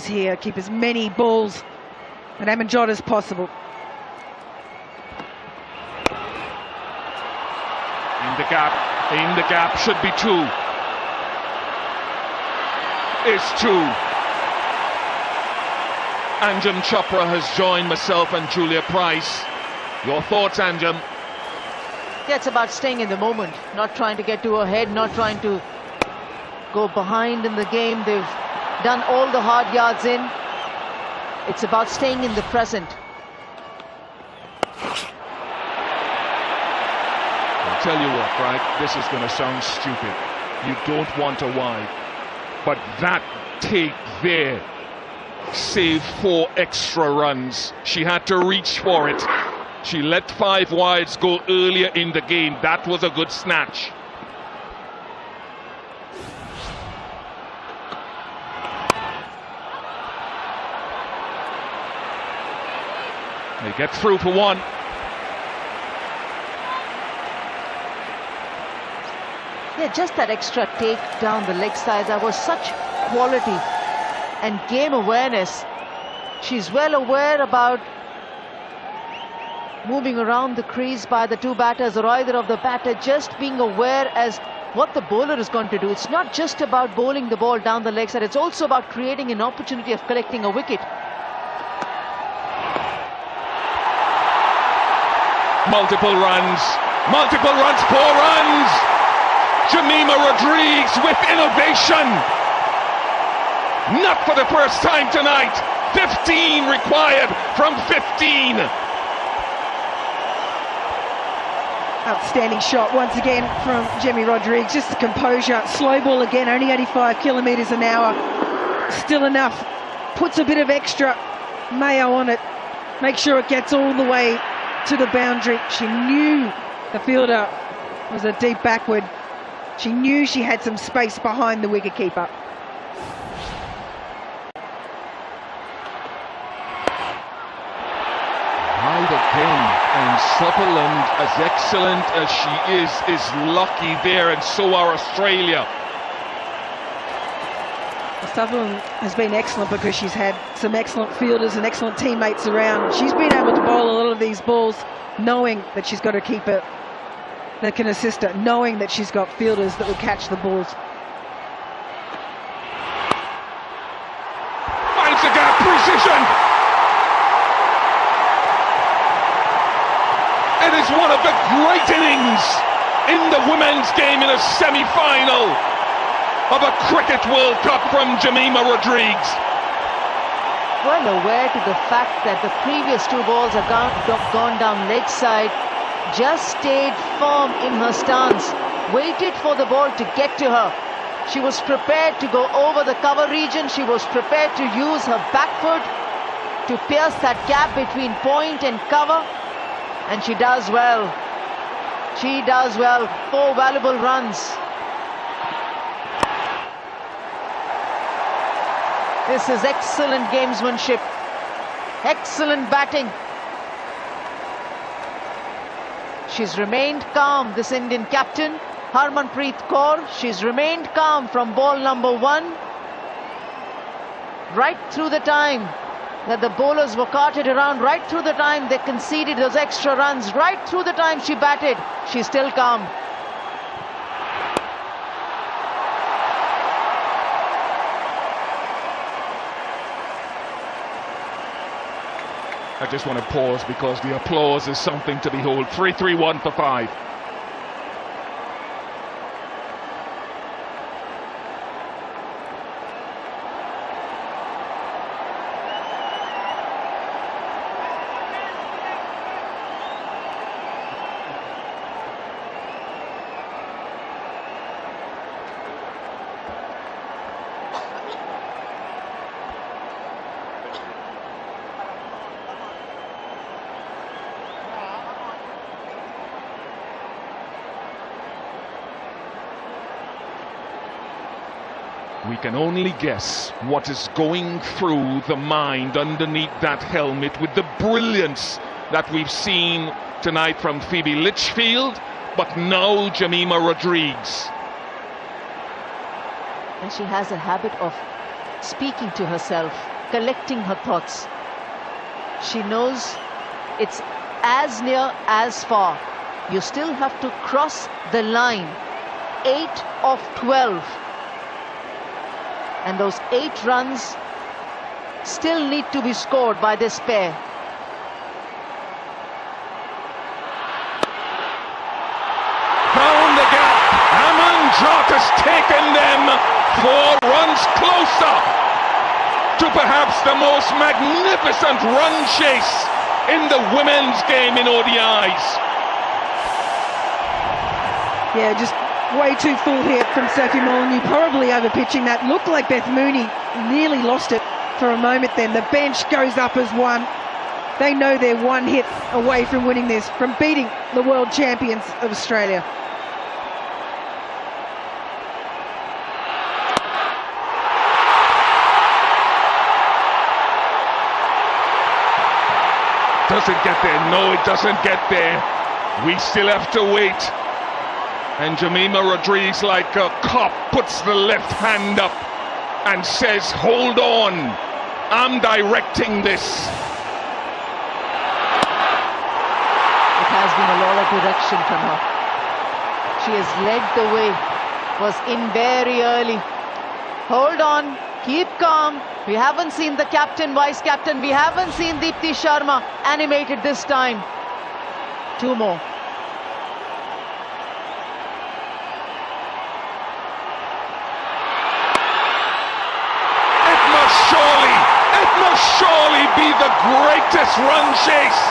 here, keep as many balls at Amanjot as possible. In the gap, should be two. It's two. Anjum Chopra has joined myself and Julia Price. Your thoughts, Anjum? Yeah, it's about staying in the moment, not trying to get too ahead, not trying to go behind in the game. They've done all the hard yards in. It's about staying in the present. I'll tell you what, right? This is going to sound stupid. You don't want a wide. But that take there saved 4 extra runs. She had to reach for it. She let 5 wides go earlier in the game. That was a good snatch. They get through for 1. Yeah, just that extra take down the leg side. That was such quality and game awareness. She's well aware about moving around the crease by the 2 batters or either of the batter, just being aware as what the bowler is going to do. It's not just about bowling the ball down the leg side, it's also about creating an opportunity of collecting a wicket. Multiple runs, 4 runs. Jemimah Rodrigues with innovation. Not for the first time tonight. 15 required from 15. Outstanding shot once again from Jemimah Rodrigues. Just the composure. Slow ball again, only 85 kilometres an hour. Still enough. Puts a bit of extra mayo on it. Make sure it gets all the way to the boundary. She knew the fielder was a deep backward. She knew she had some space behind the wicketkeeper. Right again, and Sutherland, as excellent as she is lucky there, and so are Australia. Sutherland has been excellent because she's had some excellent fielders and excellent teammates around. She's been able to bowl a lot of these balls knowing that she's got a keeper that can assist her, knowing that she's got fielders that will catch the balls. Finds the gap, precision! It is one of the great innings in the women's game in a semi-final of a Cricket World Cup from Jemimah Rodrigues. Well aware to the fact that the previous 2 balls have gone down leg side, just stayed firm in her stance, waited for the ball to get to her. She was prepared to go over the cover region. She was prepared to use her back foot to pierce that gap between point and cover, and she does well. She does well. 4 valuable runs. This is excellent gamesmanship, excellent batting. She's remained calm, this Indian captain, Harmanpreet Kaur. She's remained calm from ball number 1. Right through the time that the bowlers were carted around, right through the time they conceded those extra runs, right through the time she batted, she's still calm. I just want to pause because the applause is something to behold. 3-3-1 for 5. We can only guess what is going through the mind underneath that helmet with the brilliance that we've seen tonight from Phoebe Litchfield, but now Jemimah Rodrigues. And she has a habit of speaking to herself, collecting her thoughts. She knows it's as near as far. You still have to cross the line. 8 of 12. And those 8 runs still need to be scored by this pair. Found the gap. Amanjot has taken them 4 runs closer to perhaps the most magnificent run chase in the women's game in ODIs. Yeah, just way too full here from Sophie Molyneux, probably over pitching that. Looked like Beth Mooney nearly lost it for a moment then. The bench goes up as one. They know they're 1 hit away from winning this, from beating the world champions of Australia. Doesn't get there. No, it doesn't get there. We still have to wait. And Jemima Rodriguez, like a cop, puts the left hand up and says, hold on, I'm directing this. It has been a lot of direction from her. She has led the way, was in very early. Hold on, keep calm. We haven't seen the captain, vice captain. We haven't seen Deepti Sharma animated this time. 2 more. It must surely be the greatest run chase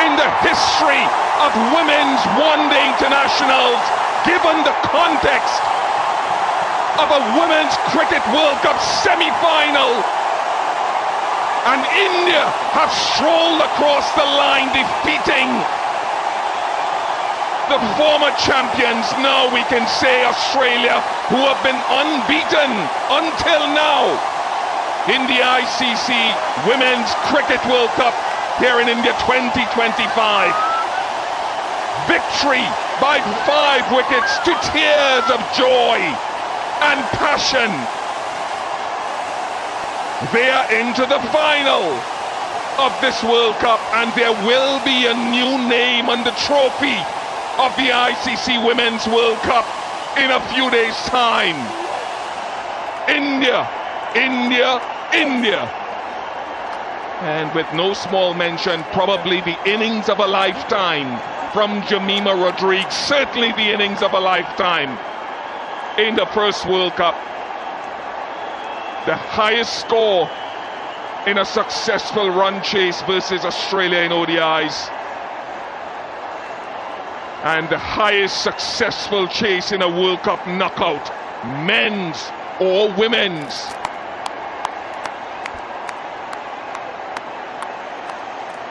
in the history of women's one-day internationals, given the context of a Women's Cricket World Cup semi-final. And India have strolled across the line, defeating the former champions, now we can say Australia, who have been unbeaten until now in the ICC Women's Cricket World Cup here in India 2025. Victory by 5 wickets to tears of joy and passion. They are into the final of this World Cup, and there will be a new name on the trophy of the ICC Women's World Cup in a few days' time. India, India, India. And with no small mention, probably the innings of a lifetime from Jemima Rodriguez, certainly the innings of a lifetime in the first World Cup. The highest score in a successful run chase versus Australia in ODIs, and the highest successful chase in a World Cup knockout, men's or women's.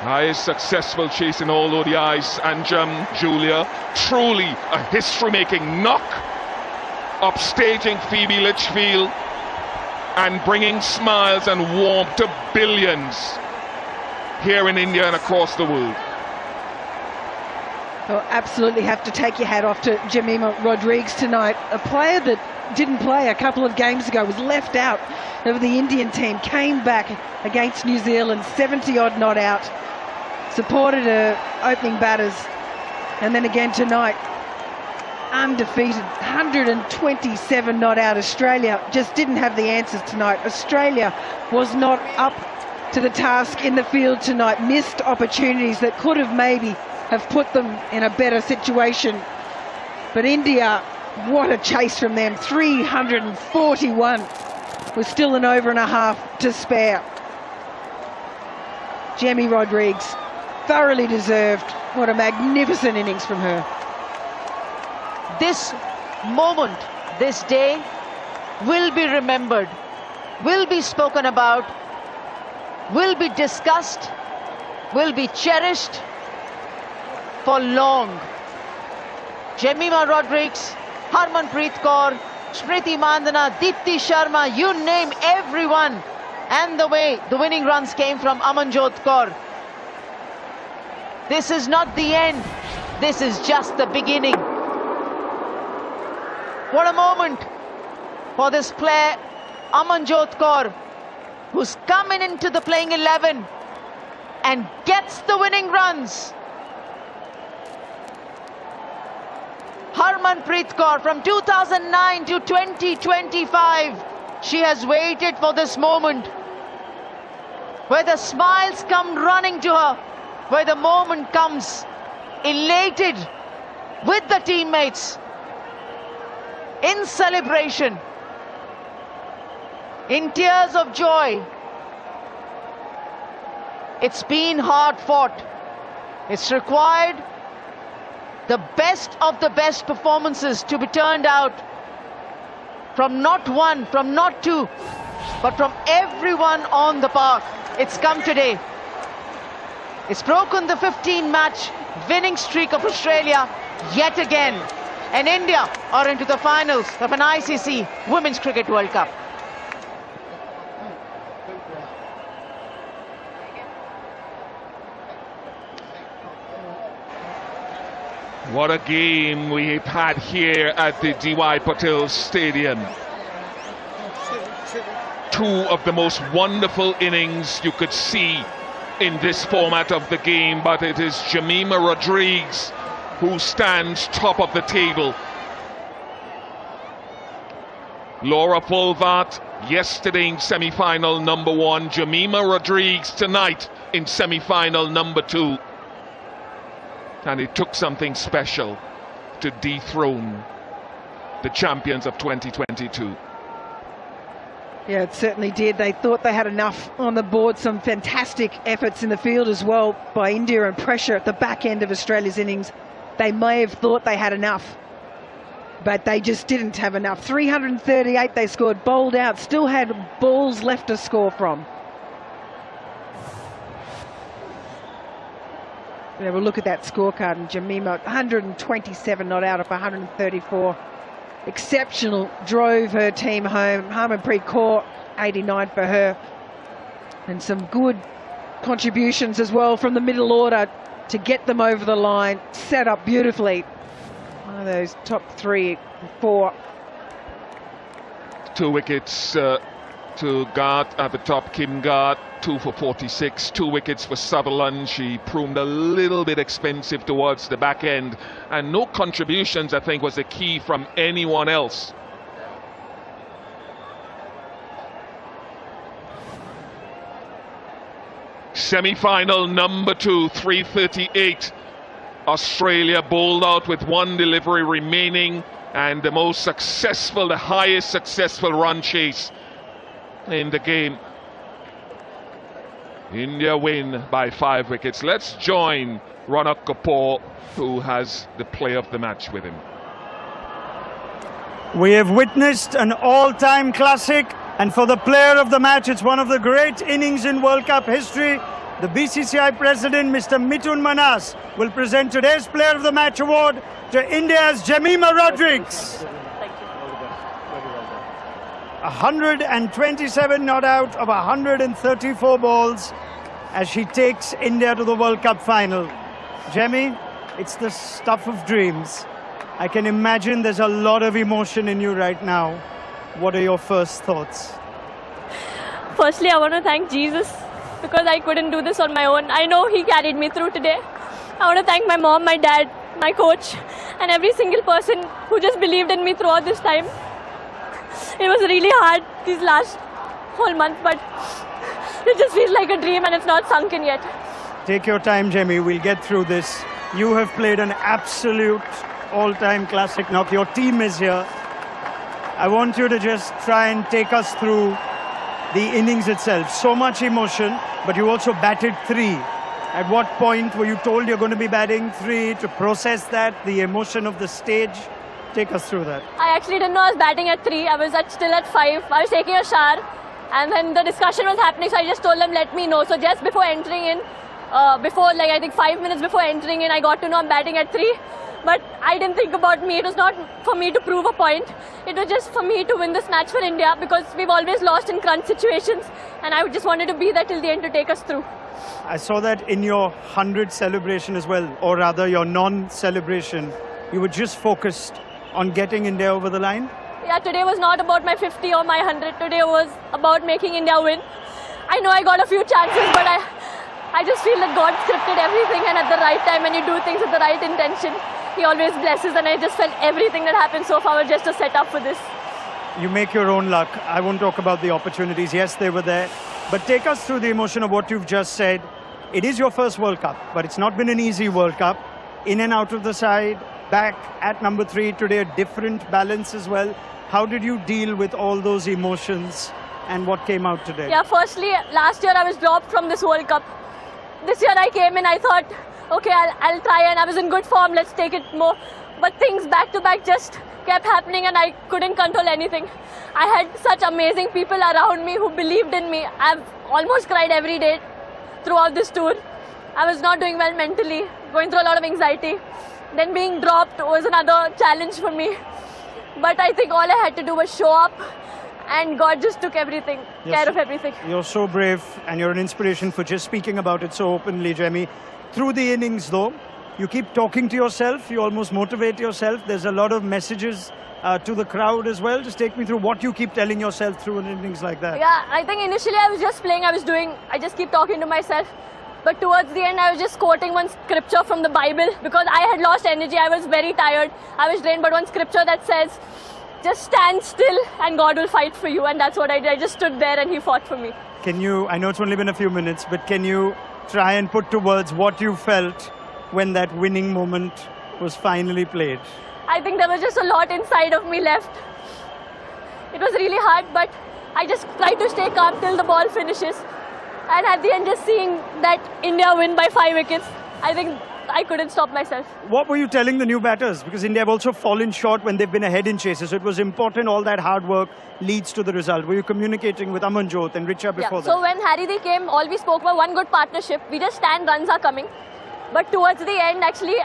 Highest successful chase in all ODIs, and Julia, truly a history-making knock, upstaging Phoebe Litchfield and bringing smiles and warmth to billions here in India and across the world. Well, absolutely have to take your hat off to Jemima Rodriguez tonight. A player that didn't play a couple of games ago, was left out of the Indian team, came back against New Zealand, 70-odd not out, supported her opening batters, and then again tonight, undefeated, 127 not out. Australia just didn't have the answers tonight. Australia was not up to the task in the field tonight, missed opportunities that could have maybe have put them in a better situation. But India, what a chase from them, 341, with still an over and a half to spare. Jemmy Rodriguez, thoroughly deserved. What a magnificent innings from her. This moment, this day, will be remembered, will be spoken about, will be discussed, will be cherished for long. Jemima Rodriguez, Harmanpreet Kaur, Smriti Mandhana, Deepti Sharma, you name everyone. And the way the winning runs came from Amanjot Kaur. This is not the end. This is just the beginning. What a moment for this player Amanjot Kaur, who's coming into the playing 11 and gets the winning runs. Harmanpreet Kaur, from 2009 to 2025, she has waited for this moment, where the smiles come running to her, where the moment comes elated with the teammates, in celebration, in tears of joy. It's been hard fought. It's required the best of the best performances to be turned out from not one, from not two, but from everyone on the park. It's come today. It's broken the 15-match winning streak of Australia yet again. And India are into the finals of an ICC Women's Cricket World Cup. What a game we've had here at the D.Y. Patel Stadium. Two of the most wonderful innings you could see in this format of the game, but it is Jemimah Rodrigues who stands top of the table. Laura Fulvart yesterday in semi-final number 1, Jemimah Rodrigues tonight in semi-final number 2. And it took something special to dethrone the champions of 2022. Yeah, it certainly did. They thought they had enough on the board. Some fantastic efforts in the field as well by India, and pressure at the back end of Australia's innings. They may have thought they had enough, but they just didn't have enough. 338 they scored, bowled out, still had balls left to score from. Yeah, we'll look at that scorecard, and Jemimah, 127 not out of 134. Exceptional, drove her team home. Harmanpreet Kaur, 89 for her. And some good contributions as well from the middle order to get them over the line. Set up beautifully. One of those top 3, 4. 2 wickets to Gart at the top, Kim Gart, 2 for 46, 2 wickets for Sutherland. She proved a little bit expensive towards the back end, and no contributions, I think, was the key from anyone else. Semi-final number 2, 338. Australia bowled out with 1 delivery remaining, and the most successful, the highest successful run chase in the game. India win by 5 wickets. Let's join Ronak Kapoor, who has the play of the match with him. We have witnessed an all-time classic, and for the player of the match, it's one of the great innings in World Cup history. The BCCI president, Mr. Mithun Manas, will present today's player of the match award to India's Jemimah Rodrigues. 127 not out of 134 balls as she takes India to the World Cup final. Jemmy, it's the stuff of dreams. I can imagine there's a lot of emotion in you right now. What are your first thoughts? Firstly, I want to thank Jesus, because I couldn't do this on my own. I know He carried me through today. I want to thank my mom, my dad, my coach, and every single person who just believed in me throughout this time. It was really hard these last whole month, but it just feels like a dream and it's not sunk in yet. Take your time, Jemmy. We'll get through this. You have played an absolute all-time classic knock. Your team is here. I want you to just try and take us through the innings itself. So much emotion, but you also batted 3. At what point were you told you're going to be batting 3 to process that, the emotion of the stage? Take us through that. I actually didn't know I was batting at 3. I was still at 5. I was taking a shower, and then the discussion was happening, so I just told them, let me know. So just before entering in, I think 5 minutes before entering in, I got to know I'm batting at 3. But I didn't think about me. It was not for me to prove a point. It was just for me to win this match for India, because we've always lost in crunch situations, and I just wanted to be there till the end to take us through. I saw that in your 100 celebration as well, or rather your non-celebration. You were just focused on getting India over the line? Yeah, today was not about my 50 or my 100. Today was about making India win. I know I got a few chances, but I just feel that God scripted everything, and at the right time, when you do things with the right intention, He always blesses, and I just felt everything that happened so far was just a setup for this. You make your own luck. I won't talk about the opportunities. Yes, they were there. But take us through the emotion of what you've just said. It is your first World Cup, but it's not been an easy World Cup. In and out of the side, back at number 3 today, a different balance as well. How did you deal with all those emotions and what came out today? Yeah, firstly, last year I was dropped from this World Cup. This year I came in, I thought, okay, I'll try, and I was in good form, let's take it more. But things back to back just kept happening, and I couldn't control anything. I had such amazing people around me who believed in me. I've almost cried every day throughout this tour. I was not doing well mentally, going through a lot of anxiety. Then being dropped was another challenge for me. But I think all I had to do was show up, and God just took everything, care of everything. You're so brave, and you're an inspiration for just speaking about it so openly, Jemmy. Through the innings, though, you keep talking to yourself, you almost motivate yourself. There's a lot of messages to the crowd as well. Just take me through what you keep telling yourself through an innings like that. Yeah, I think initially I was just playing, I just keep talking to myself. But towards the end, I was just quoting one scripture from the Bible because I had lost energy. I was very tired. I was drained. But one scripture that says, just stand still and God will fight for you. And that's what I did. I just stood there and He fought for me. Can you, I know it's only been a few minutes, but can you try and put to words what you felt when that winning moment was finally played? I think there was just a lot inside of me left. It was really hard, but I just tried to stay calm till the ball finishes. And at the end, just seeing that India win by 5 wickets, I think I couldn't stop myself. What were you telling the new batters? Because India have also fallen short when they've been ahead in chases. So it was important all that hard work leads to the result. Were you communicating with Amanjot and Richa before that? So when Harry came, all we spoke about one good partnership. We just stand, runs are coming. But towards the end, actually,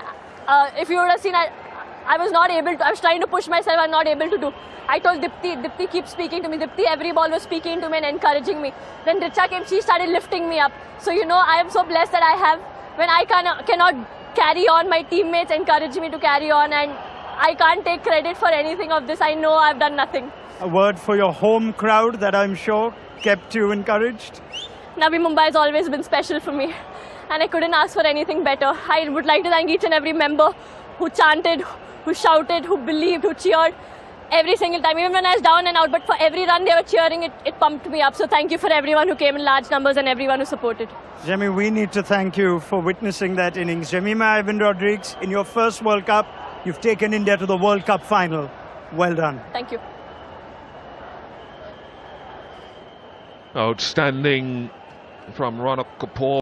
if you would have seen, I was not able to. I was trying to push myself, I'm not able to do. I told Dipti keep speaking to me. Dipti, every ball was speaking to me and encouraging me. Then Richa came, she started lifting me up. So, you know, I am so blessed that I have, when I cannot carry on, my teammates encourage me to carry on, and I can't take credit for anything of this. I know I've done nothing. A word for your home crowd that I'm sure kept you encouraged? Navi Mumbai has always been special for me, and I couldn't ask for anything better. I would like to thank each and every member who chanted, who shouted, who believed, who cheered every single time, even when I was down and out. But for every run they were cheering, it pumped me up. So thank you for everyone who came in large numbers and everyone who supported. Jemmy, we need to thank you for witnessing that innings. Jemima Ivan Rodrigues, in your first World Cup, you've taken India to the World Cup final. Well done. Thank you. Outstanding from Ronak Kapoor.